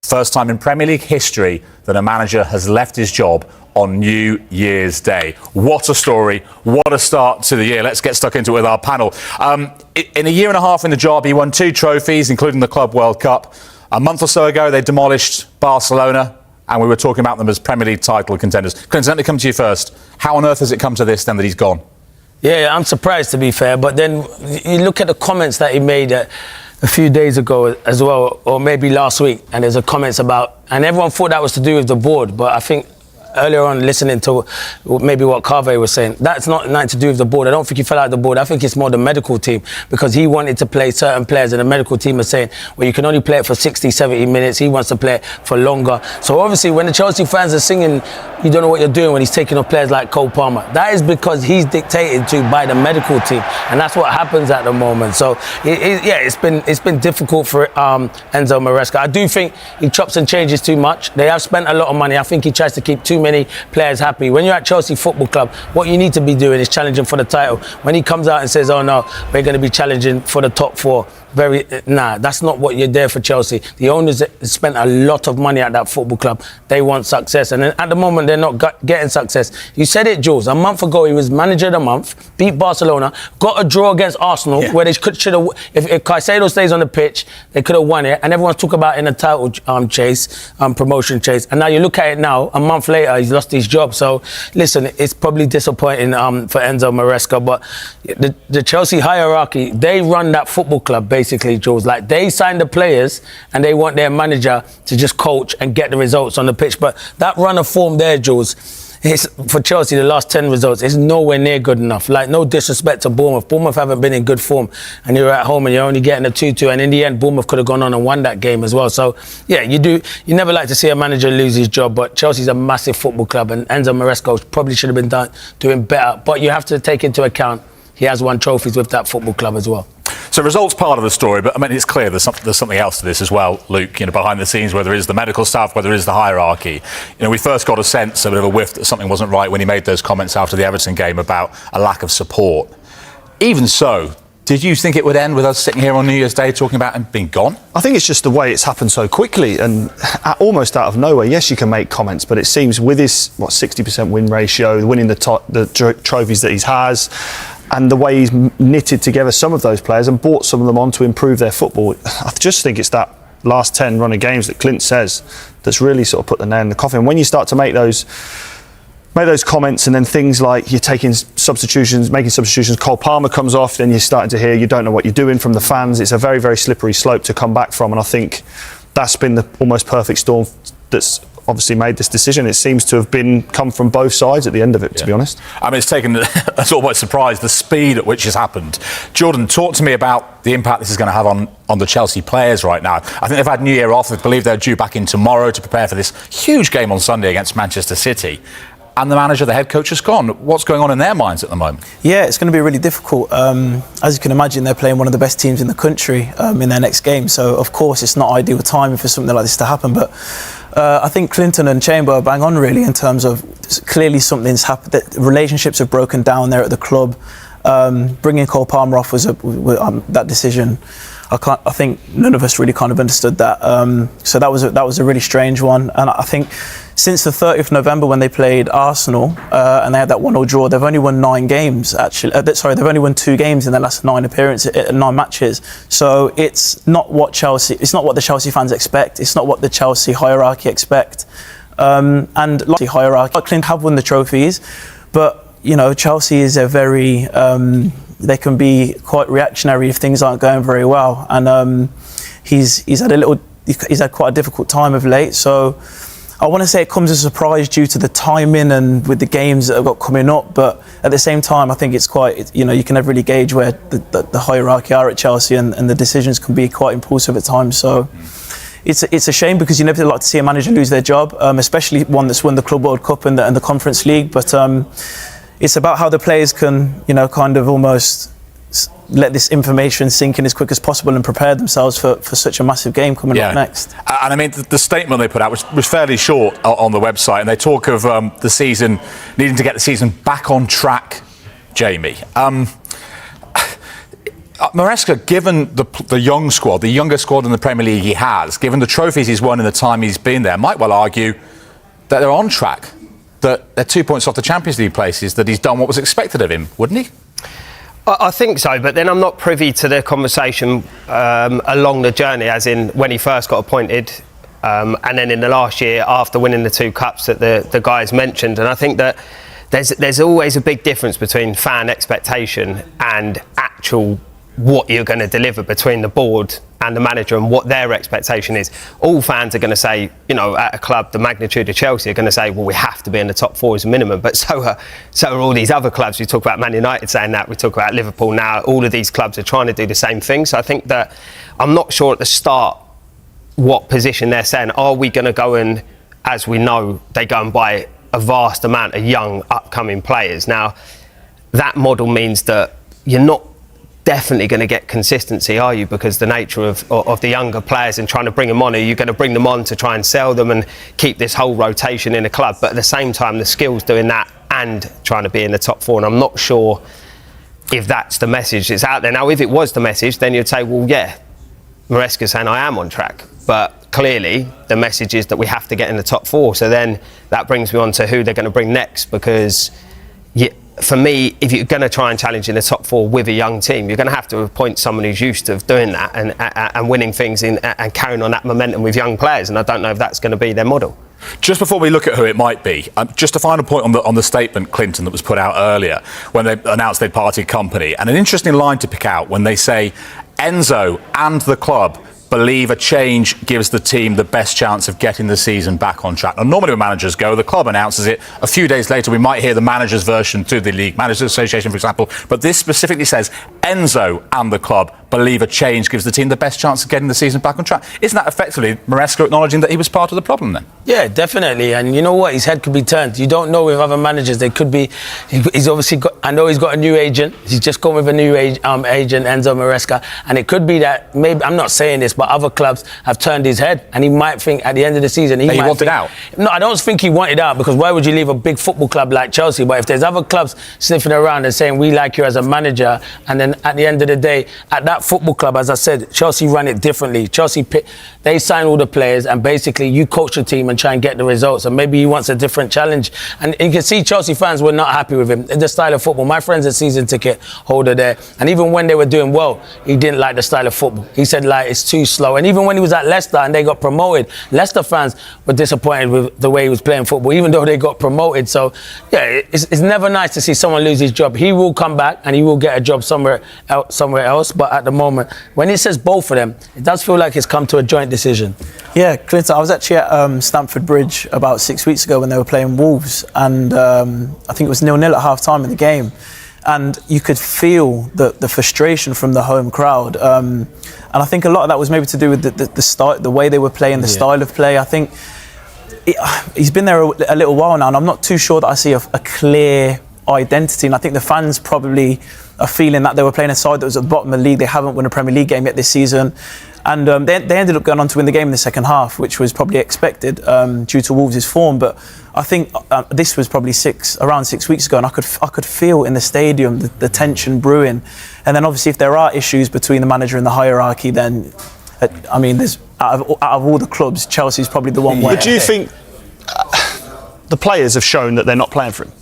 First time in Premier League history that a manager has left his job on New Year's Day. What a story. What a start to the year. Let's get stuck into it with our panel. In a year and a half in the job, he won 2 trophies, including the Club World Cup. A month or so ago, they demolished Barcelona, and we were talking about them as Premier League title contenders. Clinton, let me come to you first. How on earth has it come to this, then, that he's gone? Yeah, I'm surprised, to be fair. But then you look at the comments that he made a few days ago as well, or maybe last week, and there's a comments about, and everyone thought that was to do with the board, but I think earlier on, listening to maybe what Carve was saying, that's not nothing to do with the board. I don't think he fell out of the board. I think it's more the medical team, because he wanted to play certain players, and the medical team are saying, well, you can only play it for 60, 70 minutes. He wants to play it for longer. So obviously, when the Chelsea fans are singing, you don't know what you're doing, when he's taking off players like Cole Palmer, that is because he's dictated to by the medical team, and that's what happens at the moment. So it's been difficult for Enzo Maresca. I do think he chops and changes too much. They have spent a lot of money. I think he tries to keep too many players happy. When you're at Chelsea Football Club, what you need to be doing is challenging for the title. When he comes out and says, oh no, we're going to be challenging for the top 4, that's not what you're there for. Chelsea, the owners spent a lot of money at that football club. They want success, and at the moment they're not getting success. You said it, Jules. A month ago he was manager of the month, beat Barcelona, got a draw against Arsenal, where they should have. If Caicedo stays on the pitch, they could have won it, and everyone's talking about in a title chase, promotion chase. And now you look at it now, a month later he's lost his job. So listen, it's probably disappointing for Enzo Maresca, but the Chelsea hierarchy, they run that football club basically, Jules. Like, they sign the players and they want their manager to just coach and get the results on the pitch. But that run of form there, Jules, for Chelsea, the last 10 results is nowhere near good enough. Like, no disrespect to Bournemouth. Bournemouth haven't been in good form, and you're at home and you're only getting a 2-2, and in the end, Bournemouth could have gone on and won that game as well. So, yeah, you never like to see a manager lose his job, but Chelsea's a massive football club, and Enzo Maresca probably should have been doing better. But you have to take into account he has won trophies with that football club as well. So results part of the story, but I mean, it's clear there's something else to this as well, Luke, behind the scenes, whether it is the medical staff, whether it is the hierarchy. We first got a bit of a whiff that something wasn't right when he made those comments after the Everton game about a lack of support. Even so, did you think it would end with us sitting here on New Year's Day talking about him being gone? I think it's just the way it's happened so quickly and almost out of nowhere. Yes, you can make comments, but it seems with his 60% win ratio, winning the trophies that he has, and the way he's knitted together some of those players and brought some of them on to improve their football, I just think it's that last 10 run of games that Clint says that's really sort of put the nail in the coffin. When you start to make those comments, and then things like you're making substitutions, Cole Palmer comes off, then you're starting to hear you don't know what you're doing from the fans. It's a very, very slippery slope to come back from, and I think that's been the almost perfect storm that's obviously made this decision. It seems to have come from both sides at the end of it, to be honest. I mean, it's taken us all by surprise, the speed at which it's happened. Jordan, talk to me about the impact this is going to have on the Chelsea players right now. I think they've had New Year off. I believe they're due back in tomorrow to prepare for this huge game on Sunday against Manchester City. And the manager, the head coach, has gone. What's going on in their minds at the moment? Yeah, it's going to be really difficult. As you can imagine, they're playing one of the best teams in the country in their next game. So, of course, it's not ideal timing for something like this to happen. But I think Clinton and Chamber are bang on, really, in terms of clearly something's happened. That relationships have broken down there at the club. Bringing Cole Palmer off was that decision. I think none of us really kind of understood that. So that was a really strange one. And I think since the 30th of November when they played Arsenal and they had that 1-0 draw, they've only won 9 games actually. They've only won 2 games in their last 9 appearances, 9 matches. So it's not what the Chelsea fans expect. It's not what the Chelsea hierarchy expect. And like the hierarchy, Clint have won the trophies, but Chelsea is a very they can be quite reactionary if things aren't going very well, and he's had quite a difficult time of late. So I want to say it comes as a surprise due to the timing and with the games that have got coming up, but at the same time I think it's quite, you can never really gauge where the hierarchy are at Chelsea, and the decisions can be quite impulsive at times. So it's a shame, because you never like to see a manager lose their job, especially one that's won the Club World Cup and the Conference League. But it's about how the players can, kind of almost let this information sink in as quick as possible and prepare themselves for such a massive game coming up next. And I mean, the statement they put out was fairly short on the website, and they talk of the season, needing to get the season back on track, Jamie. Maresca, given the young squad, the youngest squad in the Premier League he has, given the trophies he's won in the time he's been there, might well argue that they're on track, that they're 2 points off the Champions League places, that he's done what was expected of him, wouldn't he? I think so, but then I'm not privy to the conversation along the journey, as in when he first got appointed, and then in the last year after winning the 2 cups that the guys mentioned. And I think that there's always a big difference between fan expectation and actual what you're going to deliver between the board and the manager and what their expectation is. All fans are going to say, you know, at a club the magnitude of Chelsea, are going to say, well, we have to be in the top 4 as a minimum. But so are all these other clubs. We talk about Man United saying that, we talk about Liverpool now. All of these clubs are trying to do the same thing. So I think that I'm not sure at the start what position they're saying. Are we going to go and, as we know, they go and buy a vast amount of young upcoming players? Now, that model means that you're not definitely going to get consistency, are you? Because the nature of the younger players and trying to bring them on, are you going to bring them on to try and sell them and keep this whole rotation in a club? But at the same time, the skills doing that and trying to be in the top 4, and I'm not sure if that's the message that's out there. Now, if it was the message, then you'd say, well, yeah, Maresca's saying I am on track. But clearly, the message is that we have to get in the top 4. So then that brings me on to who they're going to bring next, because for me, if you're going to try and challenge in the top 4 with a young team, you're going to have to appoint someone who's used to doing that and winning things and carrying on that momentum with young players. And I don't know if that's going to be their model. Just before we look at who it might be, just a final point on the statement, Clinton, that was put out earlier when they announced they'd parted company. And an interesting line to pick out when they say Enzo and the club believe a change gives the team the best chance of getting the season back on track. Now, normally when managers go, the club announces it. A few days later, we might hear the manager's version to the League Managers Association, for example. But this specifically says Enzo and the club believe a change gives the team the best chance of getting the season back on track. Isn't that effectively Maresca acknowledging that he was part of the problem then? Yeah, definitely. And you know what? His head could be turned. You don't know with other managers. They could be. He's obviously got. I know he's got a new agent. He's just gone with a new agent, Enzo Maresca. And it could be that maybe, I'm not saying this, but other clubs have turned his head, and he might think at the end of the season he wanted out. No, I don't think he wanted out, because why would you leave a big football club like Chelsea? But if there's other clubs sniffing around and saying we like you as a manager, and then at the end of the day, at that football club, as I said, Chelsea ran it differently. They signed all the players, and basically you coach the team and try and get the results. And maybe he wants a different challenge. And you can see Chelsea fans were not happy with him. The style of football. My friend's a season ticket holder there, and even when they were doing well, he didn't like the style of football. He said like it's too slow. And even when he was at Leicester and they got promoted, Leicester fans were disappointed with the way he was playing football, even though they got promoted. So yeah, it's never nice to see someone lose his job. He will come back and he will get a job somewhere else. But at the moment, when it says both of them, it does feel like it's come to a joint decision. Yeah, Clinton, I was actually at Stamford Bridge about 6 weeks ago when they were playing Wolves, and I think it was 0-0 at half-time in the game. And you could feel the frustration from the home crowd. And I think a lot of that was maybe to do with the style, the way they were playing, the style of play. I think he's been there a little while now, and I'm not too sure that I see a clear identity. And I think the fans probably are feeling that they were playing a side that was at the bottom of the league. They haven't won a Premier League game yet this season. And they ended up going on to win the game in the second half, which was probably expected due to Wolves' form. But I think this was probably around 6 weeks ago, and I could feel in the stadium the tension brewing. And then obviously, if there are issues between the manager and the hierarchy, then I mean, there's out of all the clubs, Chelsea's probably the one where. But do you think the players have shown that they're not playing for him?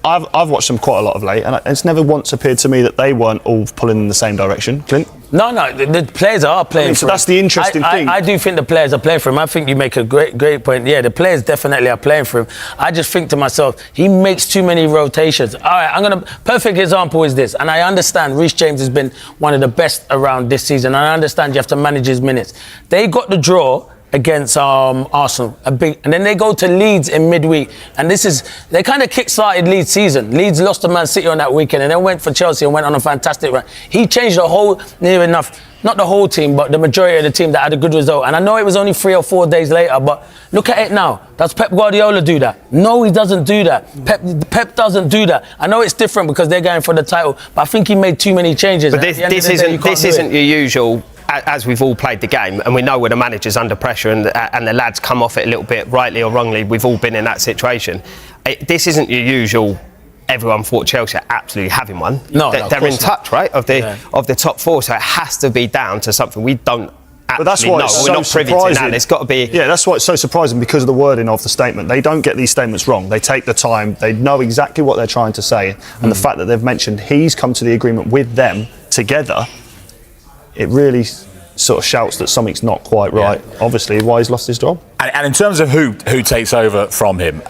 I've watched them quite a lot of late, and it's never once appeared to me that they weren't all pulling in the same direction. Clint? No, the players are playing for him. So that's the interesting thing. I do think the players are playing for him. I think you make a great point. Yeah, the players definitely are playing for him. I just think to myself, he makes too many rotations. All right, perfect example is this, and I understand Reece James has been one of the best around this season, and I understand you have to manage his minutes. They got the draw against Arsenal, and then they go to Leeds in midweek, and they kind of kick-started Leeds' season. Leeds lost to Man City on that weekend, and then went for Chelsea and went on a fantastic run. He changed the whole, near enough, not the whole team, but the majority of the team that had a good result. And I know it was only 3 or 4 days later, but look at it now. Does Pep Guardiola do that? No, he doesn't do that. Pep doesn't do that. I know it's different because they're going for the title, but I think he made too many changes. But this isn't your usual. As we've all played the game, and we know when a manager's under pressure and the lads come off it a little bit, rightly or wrongly, we've all been in that situation. This isn't your usual everyone thought Chelsea are absolutely having one. No, they're of in course not. touch, right, of the top four. So it has to be down to something we don't. But that's why it's we're so not privy to surprising. that. It's got to be. Yeah, that's why it's so surprising, because of the wording of the statement. They don't get these statements wrong. They take the time. They know exactly what they're trying to say. And the fact that they've mentioned he's come to the agreement with them together, it really sort of shouts that something's not quite right. Obviously, why he's lost his job. And in terms of who takes over from him,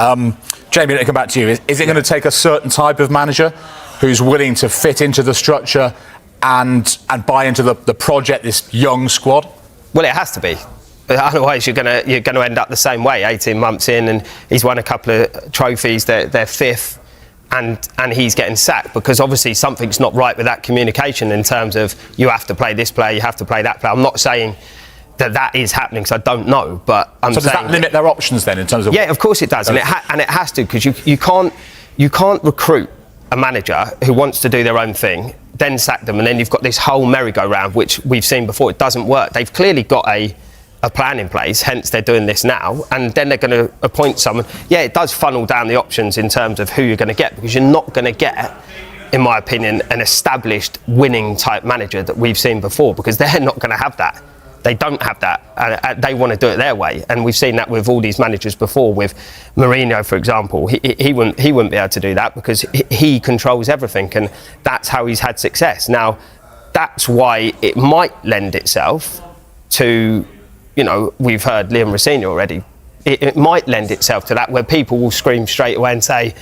Jamie, let me come back to you. Is it going to take a certain type of manager who's willing to fit into the structure and buy into the project, this young squad? Well, it has to be. Otherwise, you're gonna end up the same way. 18 months in, and he's won a couple of trophies. They're fifth, and he's getting sacked because obviously something's not right with that communication in terms of you have to play this player, you have to play that player. I'm not saying that is happening, because I don't know, but I'm saying. So does that limit their options then in terms of? Yeah, of course it does, and it has to, because you can't recruit a manager who wants to do their own thing, then sack them, and then you've got this whole merry-go-round, which we've seen before. It doesn't work. They've clearly got a plan in place, hence they're doing this now, and then they're going to appoint someone. Yeah, it does funnel down the options in terms of who you're going to get, because you're not going to get, in my opinion, an established winning type manager that we've seen before, because they're not going to have that. They don't have that. They want to do it their way, and we've seen that with all these managers before. With Mourinho, for example, he wouldn't be able to do that because he controls everything, and that's how he's had success. Now, that's why it might lend itself to, we've heard Liam Rossini already. It might lend itself to that, where people will scream straight away and say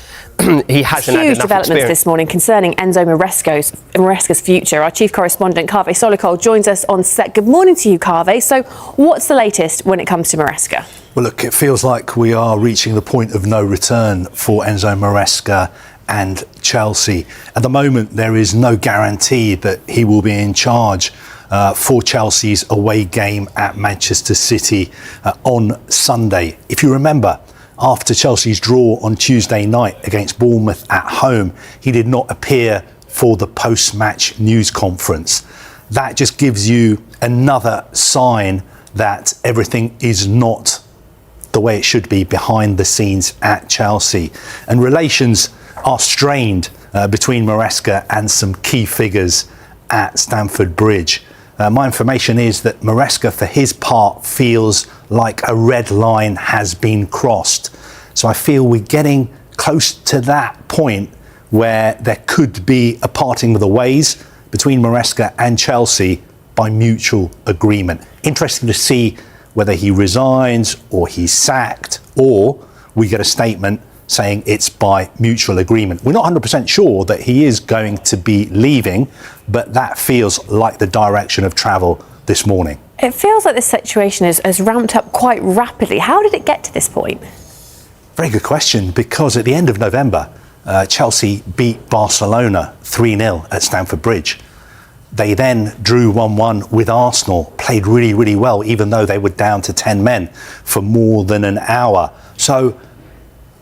he hasn't had Huge enough developments experience. this morning concerning Enzo Maresca's future. Our chief correspondent, Kaveh Solokol, joins us on set. Good morning to you, Kaveh. So what's the latest when it comes to Maresca? Well, look, it feels like we are reaching the point of no return for Enzo Maresca and Chelsea. At the moment, there is no guarantee that he will be in charge for Chelsea's away game at Manchester City on Sunday. If you remember, after Chelsea's draw on Tuesday night against Bournemouth at home, he did not appear for the post-match news conference. That just gives you another sign that everything is not the way it should be behind the scenes at Chelsea. And relations are strained between Maresca and some key figures at Stamford Bridge. My information is that Maresca, for his part, feels like a red line has been crossed. So I feel we're getting close to that point where there could be a parting of the ways between Maresca and Chelsea by mutual agreement. Interesting to see whether he resigns or he's sacked, or we get a statement saying it's by mutual agreement. We're not 100% sure that he is going to be leaving, but that feels like the direction of travel this morning. It feels like this situation has ramped up quite rapidly. How did it get to this point? Very good question, because at the end of November, Chelsea beat Barcelona 3-0 at Stamford Bridge. They then drew 1-1 with Arsenal, played really, really well, even though they were down to 10 men for more than an hour. So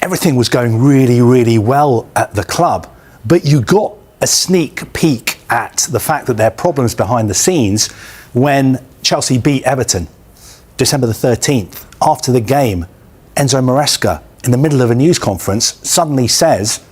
everything was going really, really well at the club, but you got a sneak peek at the fact that there are problems behind the scenes when Chelsea beat Everton December the 13th. After the game, Enzo Maresca, in the middle of a news conference, suddenly says,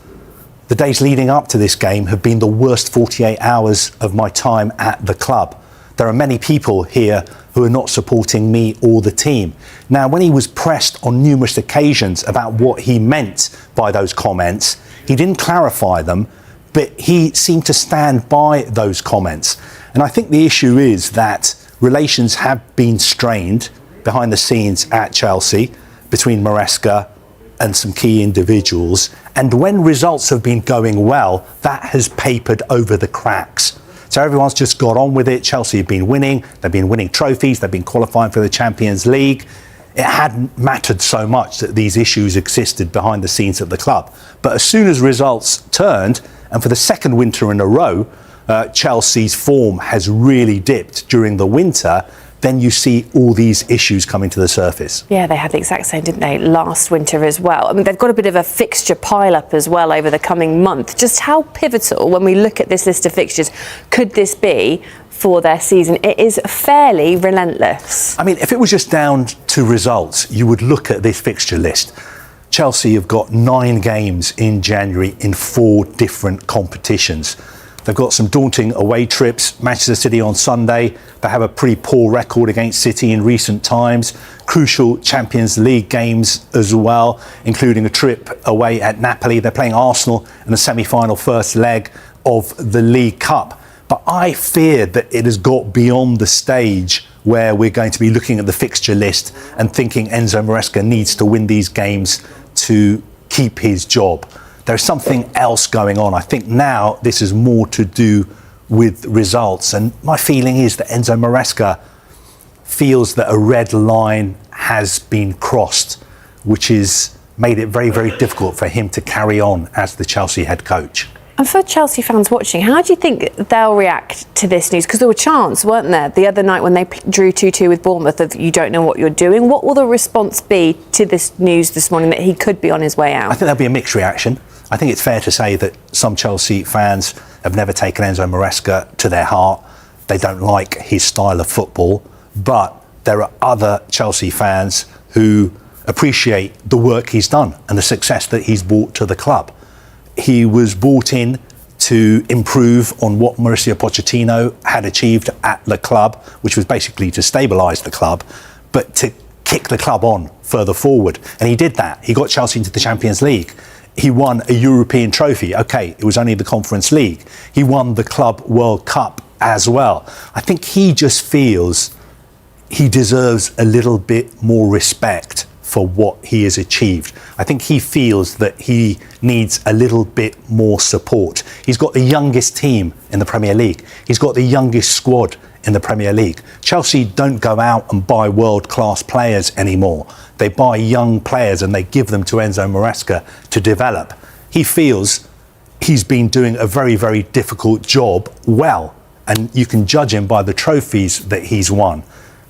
the days leading up to this game have been the worst 48 hours of my time at the club. There are many people here who are not supporting me or the team. Now, when he was pressed on numerous occasions about what he meant by those comments, he didn't clarify them, but he seemed to stand by those comments. And I think the issue is that relations have been strained behind the scenes at Chelsea between Maresca and some key individuals. And when results have been going well, that has papered over the cracks. So everyone's just got on with it. Chelsea have been winning. They've been winning trophies. They've been qualifying for the Champions League. It hadn't mattered so much that these issues existed behind the scenes at the club. But as soon as results turned, and for the second winter in a row, Chelsea's form has really dipped during the winter, then you see all these issues coming to the surface. Yeah, they had the exact same, didn't they, last winter as well. I mean, they've got a bit of a fixture pile-up as well over the coming month. Just how pivotal, when we look at this list of fixtures, could this be for their season? It is fairly relentless. I mean, if it was just down to results, you would look at this fixture list. Chelsea have got 9 games in January in 4 different competitions. They've got some daunting away trips. Manchester City on Sunday. They have a pretty poor record against City in recent times. Crucial Champions League games as well, including a trip away at Napoli. They're playing Arsenal in the semi-final first leg of the League Cup. But I fear that it has got beyond the stage where we're going to be looking at the fixture list and thinking Enzo Maresca needs to win these games to keep his job. There's something else going on. I think now this is more to do with results. And my feeling is that Enzo Maresca feels that a red line has been crossed, which has made it very, very difficult for him to carry on as the Chelsea head coach. And for Chelsea fans watching, how do you think they'll react to this news? Because there were chants, weren't there, the other night when they drew 2-2 with Bournemouth of you don't know what you're doing. What will the response be to this news this morning that he could be on his way out? I think there'll be a mixed reaction. I think it's fair to say that some Chelsea fans have never taken Enzo Maresca to their heart. They don't like his style of football. But there are other Chelsea fans who appreciate the work he's done and the success that he's brought to the club. He was brought in to improve on what Mauricio Pochettino had achieved at the club, which was basically to stabilise the club, but to kick the club on further forward. And he did that. He got Chelsea into the Champions League. He won a European trophy. OK, it was only the Conference League. He won the Club World Cup as well. I think he just feels he deserves a little bit more respect for what he has achieved. I think he feels that he needs a little bit more support. He's got the youngest team in the Premier League. He's got the youngest squad in the Premier League. Chelsea don't go out and buy world-class players anymore. They buy young players and they give them to Enzo Maresca to develop. He feels he's been doing a very, very difficult job well, and you can judge him by the trophies that he's won.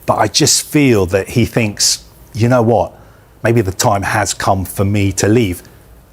But I just feel that he thinks, you know what, maybe the time has come for me to leave.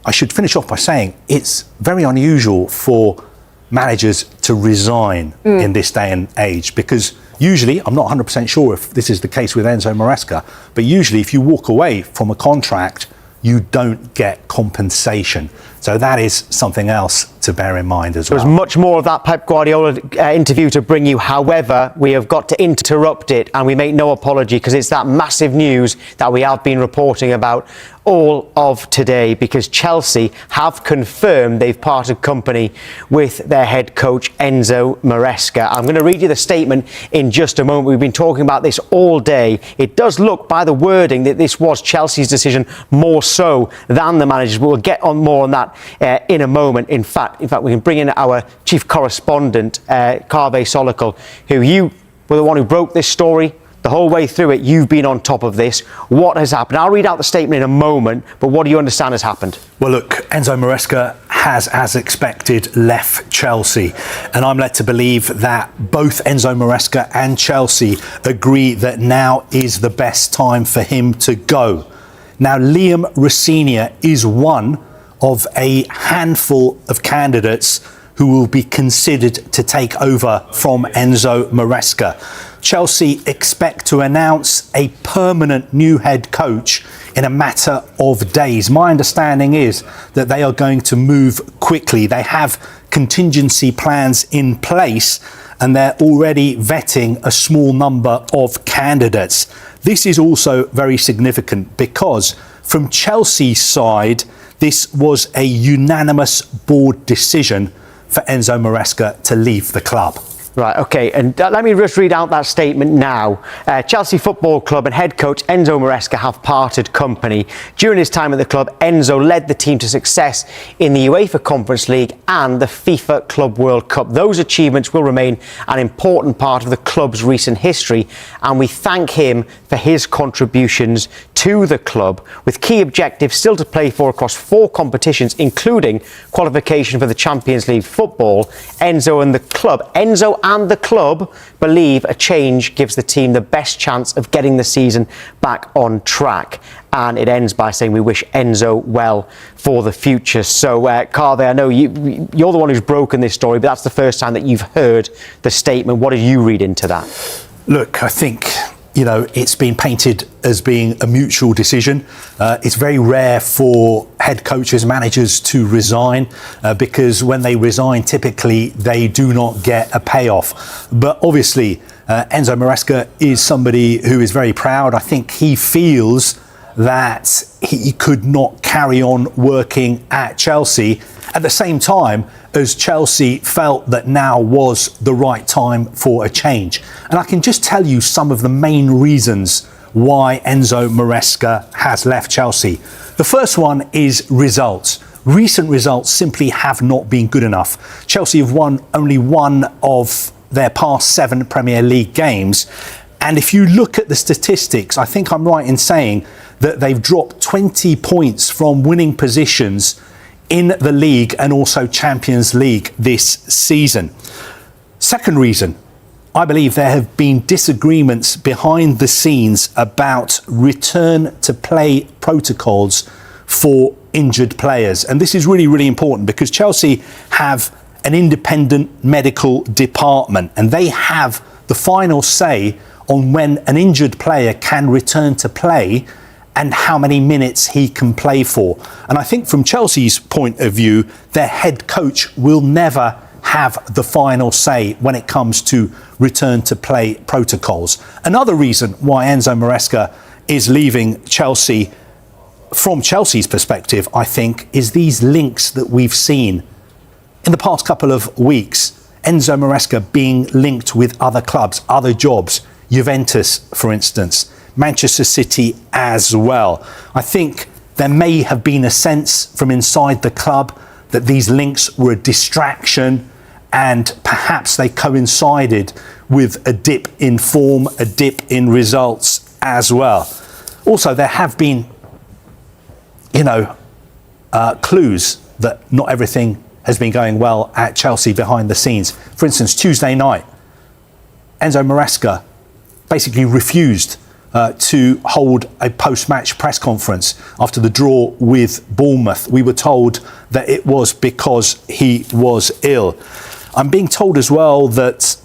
I should finish off by saying it's very unusual for managers to resign in this day and age, because usually, I'm not 100% sure if this is the case with Enzo Maresca, but usually if you walk away from a contract, you don't get compensation. So that is something else to bear in mind as well. There's much more of that Pep Guardiola interview to bring you. However, we have got to interrupt it, and we make no apology because it's that massive news that we have been reporting about all of today, because Chelsea have confirmed they've parted company with their head coach Enzo Maresca. I'm going to read you the statement in just a moment. We've been talking about this all day. It does look, by the wording, that this was Chelsea's decision more so than the manager's. We'll get on more on that in a moment. In fact, we can bring in our chief correspondent, Kaveh Solokul, who you were the one who broke this story. The whole way through it, you've been on top of this. What has happened? I'll read out the statement in a moment, but what do you understand has happened? Well, look, Enzo Maresca has, as expected, left Chelsea. And I'm led to believe that both Enzo Maresca and Chelsea agree that now is the best time for him to go. Now, Liam Rosenior is one of a handful of candidates who will be considered to take over from Enzo Maresca. Chelsea expect to announce a permanent new head coach in a matter of days. My understanding is that they are going to move quickly. They have contingency plans in place and they're already vetting a small number of candidates. This is also very significant because from Chelsea's side, this was a unanimous board decision for Enzo Maresca to leave the club. Right, OK, and let me just read out that statement now. Chelsea Football Club and head coach Enzo Maresca have parted company. During his time at the club, Enzo led the team to success in the UEFA Conference League and the FIFA Club World Cup. Those achievements will remain an important part of the club's recent history, and we thank him for his contributions to the club, with key objectives still to play for across 4 competitions, including qualification for the Champions League football. Enzo and the club believe a change gives the team the best chance of getting the season back on track. And it ends by saying we wish Enzo well for the future. So, Kaveh, I know you're the one who's broken this story, but that's the first time that you've heard the statement. What do you read into that? Look, I think it's been painted as being a mutual decision. It's very rare for head coaches, managers to resign because when they resign, typically they do not get a payoff. But obviously, Enzo Maresca is somebody who is very proud. I think he feels that he could not carry on working at Chelsea at the same time as Chelsea felt that now was the right time for a change. And I can just tell you some of the main reasons why Enzo Maresca has left Chelsea. The first one is results. Recent results simply have not been good enough. Chelsea have won only one of their past 7 Premier League games. And if you look at the statistics, I think I'm right in saying that they've dropped 20 points from winning positions in the league and also Champions League this season. Second reason, I believe there have been disagreements behind the scenes about return to play protocols for injured players. And this is really, really important because Chelsea have an independent medical department and they have the final say on when an injured player can return to play and how many minutes he can play for. And I think from Chelsea's point of view, their head coach will never have the final say when it comes to return to play protocols. Another reason why Enzo Maresca is leaving Chelsea, from Chelsea's perspective, I think, is these links that we've seen in the past couple of weeks. Enzo Maresca being linked with other clubs, other jobs, Juventus, for instance, Manchester City as well. I think there may have been a sense from inside the club that these links were a distraction and perhaps they coincided with a dip in form, a dip in results as well. Also, there have been, clues that not everything has been going well at Chelsea behind the scenes. For instance, Tuesday night, Enzo Maresca basically refused to hold a post-match press conference after the draw with Bournemouth. We were told that it was because he was ill. I'm being told as well that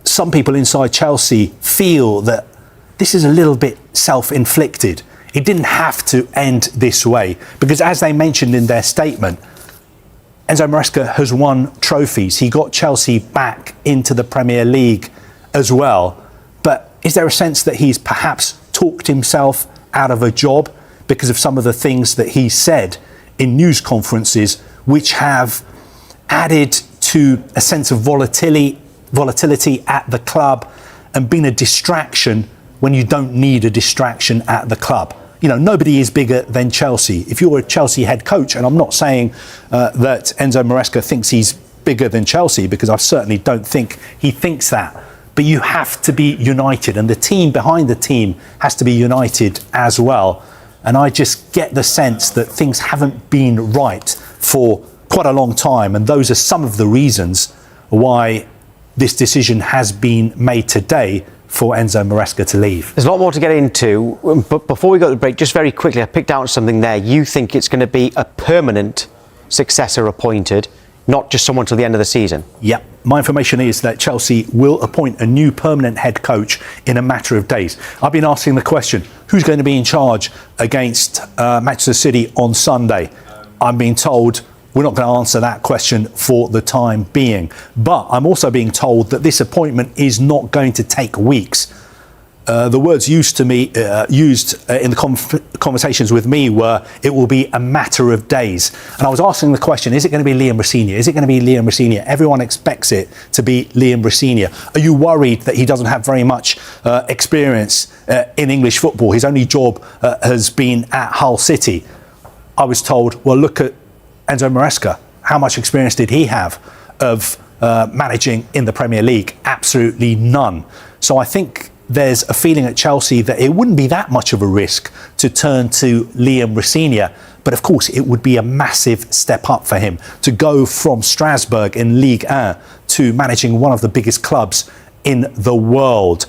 some people inside Chelsea feel that this is a little bit self-inflicted. It didn't have to end this way because, as they mentioned in their statement, Enzo Maresca has won trophies. He got Chelsea back into the Premier League as well. But is there a sense that he's perhaps talked himself out of a job because of some of the things that he said in news conferences, which have added to a sense of volatility at the club and been a distraction when you don't need a distraction at the club? Nobody is bigger than Chelsea. If you're a Chelsea head coach, and I'm not saying that Enzo Maresca thinks he's bigger than Chelsea, because I certainly don't think he thinks that. But you have to be united, and the team behind the team has to be united as well. And I just get the sense that things haven't been right for quite a long time. And those are some of the reasons why this decision has been made today for Enzo Maresca to leave. There's a lot more to get into, but before we go to the break, just very quickly, I picked out something there. You think it's going to be a permanent successor appointed, not just someone till the end of the season? Yep. My information is that Chelsea will appoint a new permanent head coach in a matter of days. I've been asking the question, who's going to be in charge against Manchester City on Sunday? I'm being told we're not going to answer that question for the time being. But I'm also being told that this appointment is not going to take weeks. The words used in the conversations with me were, it will be a matter of days. And I was asking the question, is it going to be Liam Rosenior? Is it going to be Liam Rosenior? Everyone expects it to be Liam Rosenior. Are you worried that he doesn't have very much experience in English football? His only job has been at Hull City. I was told, well, look at Enzo Maresca. How much experience did he have of managing in the Premier League? Absolutely none. So I think there's a feeling at Chelsea that it wouldn't be that much of a risk to turn to Liam Rosenior. But of course, it would be a massive step up for him to go from Strasbourg in Ligue 1 to managing one of the biggest clubs in the world.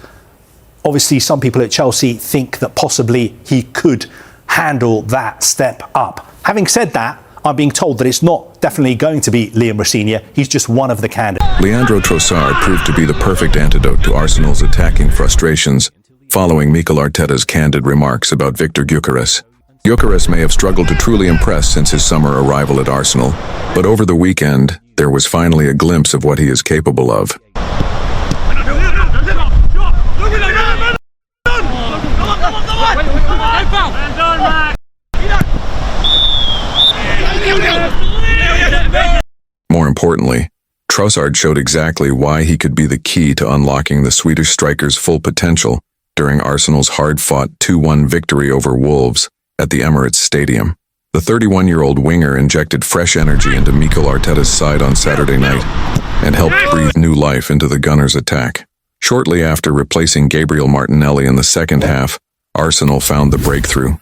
Obviously, some people at Chelsea think that possibly he could handle that step up. Having said that, I'm being told that it's not definitely going to be Liam Rosenior. He's just one of the candidates. Leandro Trossard proved to be the perfect antidote to Arsenal's attacking frustrations. following Mikel Arteta's candid remarks about Viktor Gyökeres. Gyökeres may have struggled to truly impress since his summer arrival at Arsenal, but over the weekend, there was finally a glimpse of what he is capable of. More importantly, Trossard showed exactly why he could be the key to unlocking the Swedish striker's full potential during Arsenal's hard-fought 2-1 victory over Wolves at the Emirates Stadium. The 31-year-old winger injected fresh energy into Mikel Arteta's side on Saturday night and helped breathe new life into the Gunners' attack. Shortly after replacing Gabriel Martinelli in the second half, Arsenal found the breakthrough.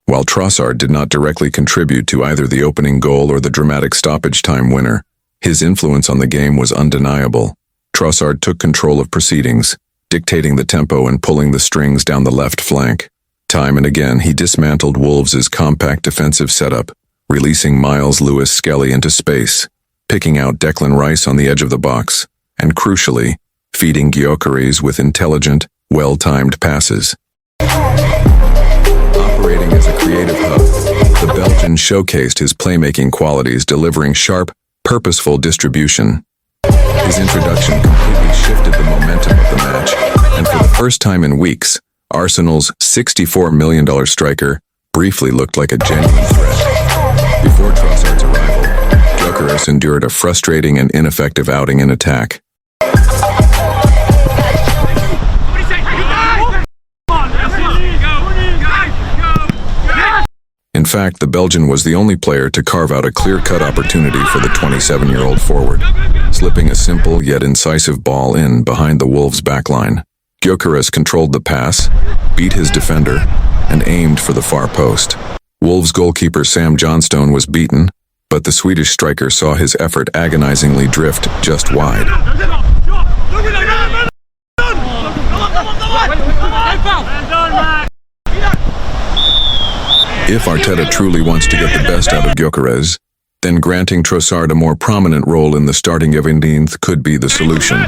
While Trossard did not directly contribute to either the opening goal or the dramatic stoppage time winner, his influence on the game was undeniable. Trossard took control of proceedings, dictating the tempo and pulling the strings down the left flank. Time and again, he dismantled Wolves' compact defensive setup, releasing Miles Lewis-Skelly into space, picking out Declan Rice on the edge of the box, and crucially, feeding Gyökeres with intelligent, well-timed passes. Operating as a creative hub, the Belgian showcased his playmaking qualities, delivering sharp, purposeful distribution. His introduction completely shifted the momentum of the match, and for the first time in weeks, Arsenal's $64 million striker briefly looked like a genuine threat. Before Trossard's arrival, Gyökeres endured a frustrating and ineffective outing in attack. In fact, the Belgian was the only player to carve out a clear-cut opportunity for the 27-year-old forward, slipping a simple yet incisive ball in behind the Wolves' backline. Gyökeres controlled the pass, beat his defender, and aimed for the far post. Wolves goalkeeper Sam Johnstone was beaten, but the Swedish striker saw his effort agonizingly drift just wide. If Arteta truly wants to get the best out of Gyökeres, then granting Trossard a more prominent role in the starting 11th could be the solution.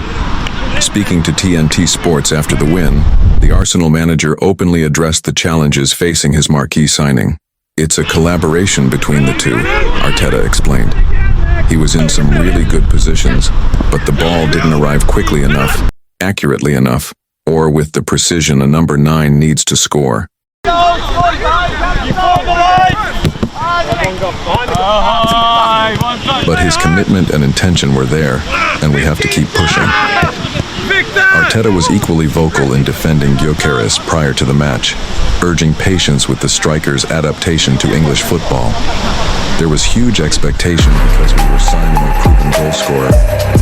Speaking to TNT Sports after the win, the Arsenal manager openly addressed the challenges facing his marquee signing. "It's a collaboration between the two," Arteta explained. "He was in some really good positions, but the ball didn't arrive quickly enough, accurately enough, or with the precision a number 9 needs to score." But his commitment and intention were there, and we have to keep pushing. Arteta was equally vocal in defending Gyökeres prior to the match, urging patience with the striker's adaptation to English football. "There was huge expectation because we were signing a proven goal scorer,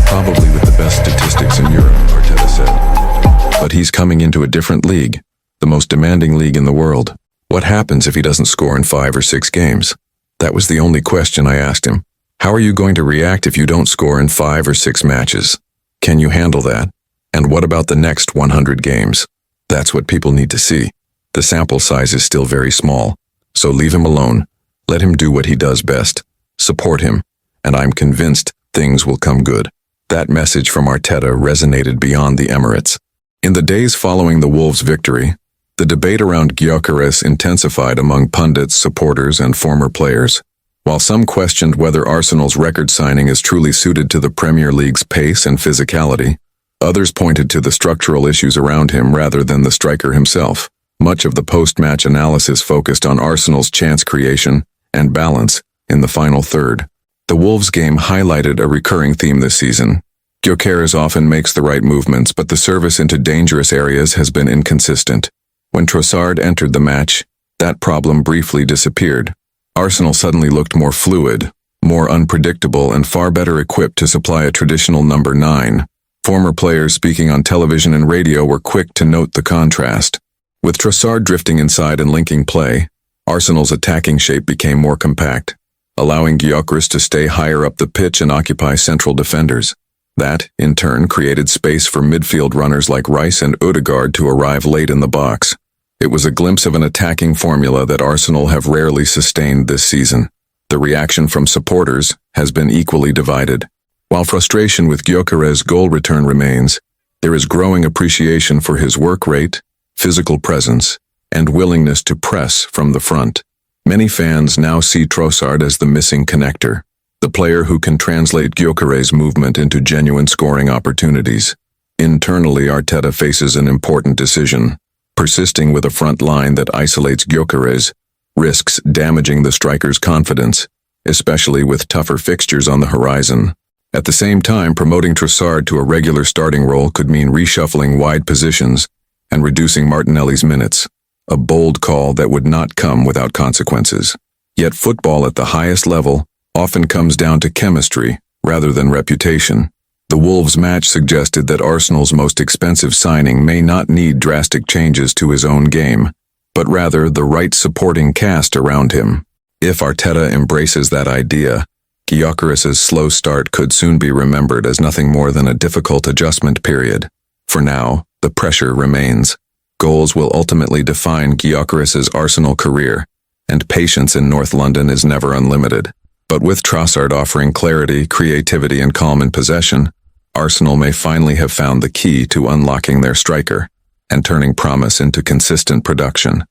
probably with the best statistics in Europe," Arteta said. "But he's coming into a different league, the most demanding league in the world. What happens if he doesn't score in 5 or 6 games? That was the only question I asked him. How are you going to react if you don't score in 5 or 6 matches? Can you handle that? And what about the next 100 games? That's what people need to see. The sample size is still very small, so leave him alone. Let him do what he does best. Support him, and I'm convinced things will come good." That message from Arteta resonated beyond the Emirates. In the days following the Wolves' victory, the debate around Gyökeres intensified among pundits, supporters, and former players. While some questioned whether Arsenal's record signing is truly suited to the Premier League's pace and physicality, others pointed to the structural issues around him rather than the striker himself. Much of the post-match analysis focused on Arsenal's chance creation and balance in the final third. The Wolves game highlighted a recurring theme this season. Gyökeres often makes the right movements, but the service into dangerous areas has been inconsistent. When Trossard entered the match, that problem briefly disappeared. Arsenal suddenly looked more fluid, more unpredictable, and far better equipped to supply a traditional number 9. Former players speaking on television and radio were quick to note the contrast. With Trossard drifting inside and linking play, Arsenal's attacking shape became more compact, allowing Gyökeres to stay higher up the pitch and occupy central defenders. That, in turn, created space for midfield runners like Rice and Ødegaard to arrive late in the box. It was a glimpse of an attacking formula that Arsenal have rarely sustained this season. The reaction from supporters has been equally divided. While frustration with Gyökeres' goal return remains, There is growing appreciation for his work rate, physical presence, and willingness to press from the front. Many fans now see Trossard as the missing connector, the player who can translate Gyökeres' movement into genuine scoring opportunities. Internally, Arteta faces an important decision. Persisting with a front line that isolates Gyökeres risks damaging the striker's confidence, especially with tougher fixtures on the horizon. At the same time, promoting Trossard to a regular starting role could mean reshuffling wide positions and reducing Martinelli's minutes, a bold call that would not come without consequences. Yet football at the highest level often comes down to chemistry rather than reputation. The Wolves match suggested that Arsenal's most expensive signing may not need drastic changes to his own game, but rather the right supporting cast around him. If Arteta embraces that idea, Gyökeres' slow start could soon be remembered as nothing more than a difficult adjustment period. For now, the pressure remains. Goals will ultimately define Gyökeres' Arsenal career, and patience in North London is never unlimited. But with Trossard offering clarity, creativity, and calm in possession, Arsenal may finally have found the key to unlocking their striker and turning promise into consistent production.